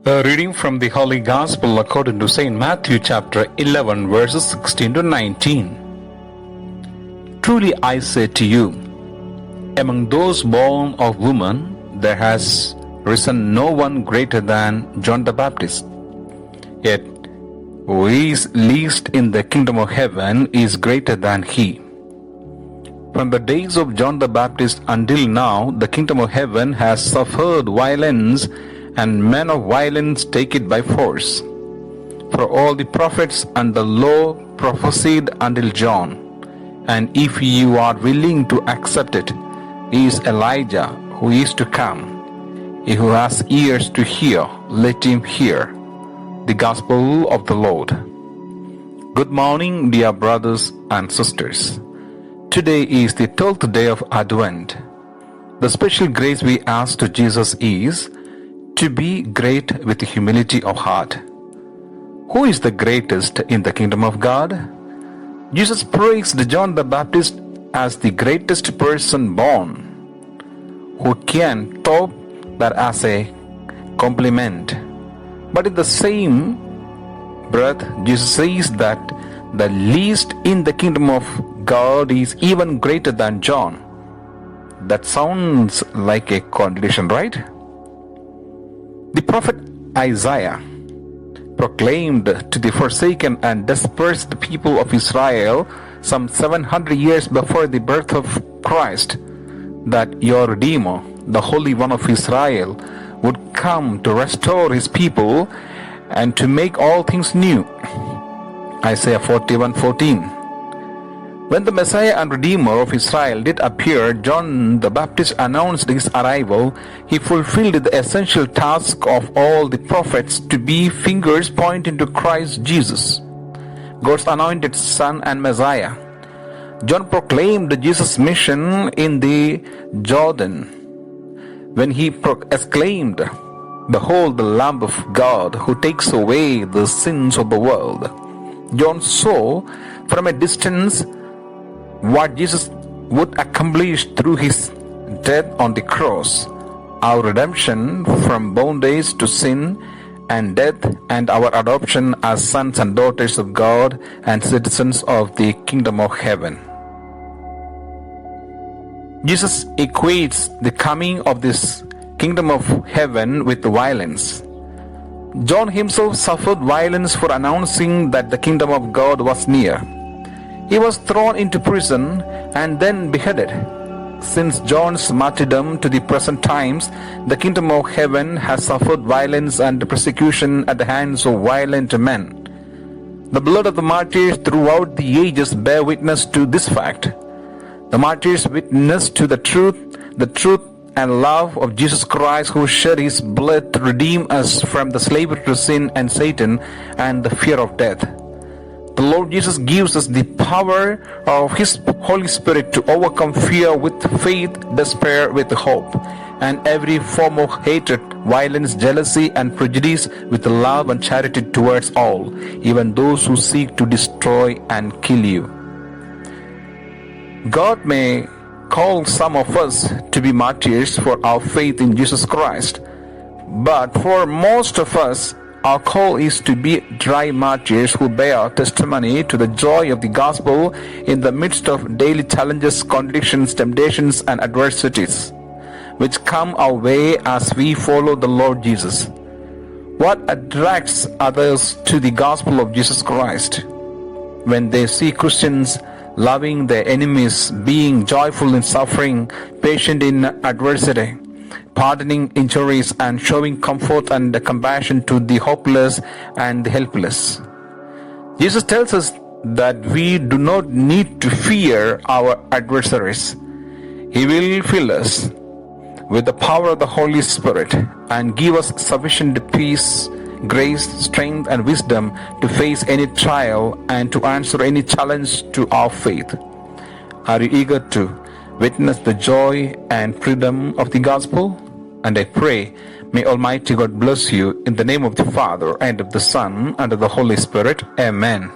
A reading from the Holy Gospel according to St. Matthew chapter 11 verses 16 to 19. Truly I say to you, among those born of woman there has risen no one greater than John the Baptist. Yet who is least in the kingdom of heaven is greater than he. From the days of John the Baptist until now, the kingdom of heaven has suffered violence, and men of violence take it by force. For all the prophets and the law prophesied until John. And if you are willing to accept it, he is Elijah who is to come. He who has ears to hear, let him hear. The Gospel of the Lord. Good morning, dear brothers and sisters. Today is the 12th day of Advent. The special grace we ask to Jesus is to be great with humility of heart. Who is the greatest in the kingdom of God? Jesus praised John the Baptist as the greatest person born. Who can top that as a compliment? But in the same breath, Jesus says that the least in the kingdom of God is even greater than John. That sounds like a contradiction, right? The prophet Isaiah proclaimed to the forsaken and dispersed people of Israel some 700 years before the birth of Christ that your Redeemer, the Holy One of Israel, would come to restore his people and to make all things new. Isaiah 41:14. When the Messiah and Redeemer of Israel did appear, John the Baptist announced his arrival. He fulfilled the essential task of all the prophets to be fingers pointing to Christ Jesus, God's anointed Son and Messiah. John proclaimed Jesus' mission in the Jordan when he exclaimed, "Behold the Lamb of God who takes away the sins of the world." John saw from a distance what Jesus would accomplish through his death on the cross, our redemption from bondage to sin and death, and our adoption as sons and daughters of God and citizens of the kingdom of heaven. Jesus equates the coming of this kingdom of heaven with violence. John himself suffered violence for announcing that the kingdom of God was near. He was thrown into prison and then beheaded. Since John's martyrdom to the present times, the kingdom of heaven has suffered violence and persecution at the hands of violent men. The blood of the martyrs throughout the ages bear witness to this fact. The martyrs witness to the truth and love of Jesus Christ, who shed his blood to redeem us from the slavery to sin and Satan and the fear of death. The Lord Jesus gives us the power of his Holy Spirit to overcome fear with faith, despair with hope, and every form of hatred, violence, jealousy, and prejudice with love and charity towards all, even those who seek to destroy and kill you. God may call some of us to be martyrs for our faith in Jesus Christ, but for most of us, our call is to be dry martyrs who bear testimony to the joy of the gospel in the midst of daily challenges, contradictions, temptations, and adversities which come our way as we follow the Lord Jesus. What attracts others to the gospel of Jesus Christ? When they see Christians loving their enemies, being joyful in suffering, patient in adversity, pardoning injuries, and showing comfort and compassion to the hopeless and the helpless. Jesus tells us that we do not need to fear our adversaries. He will fill us with the power of the Holy Spirit and give us sufficient peace, grace, strength, and wisdom to face any trial and to answer any challenge to our faith. Are you eager to witness the joy and freedom of the gospel? And I pray, may Almighty God bless you in the name of the Father, and of the Son, and of the Holy Spirit. Amen.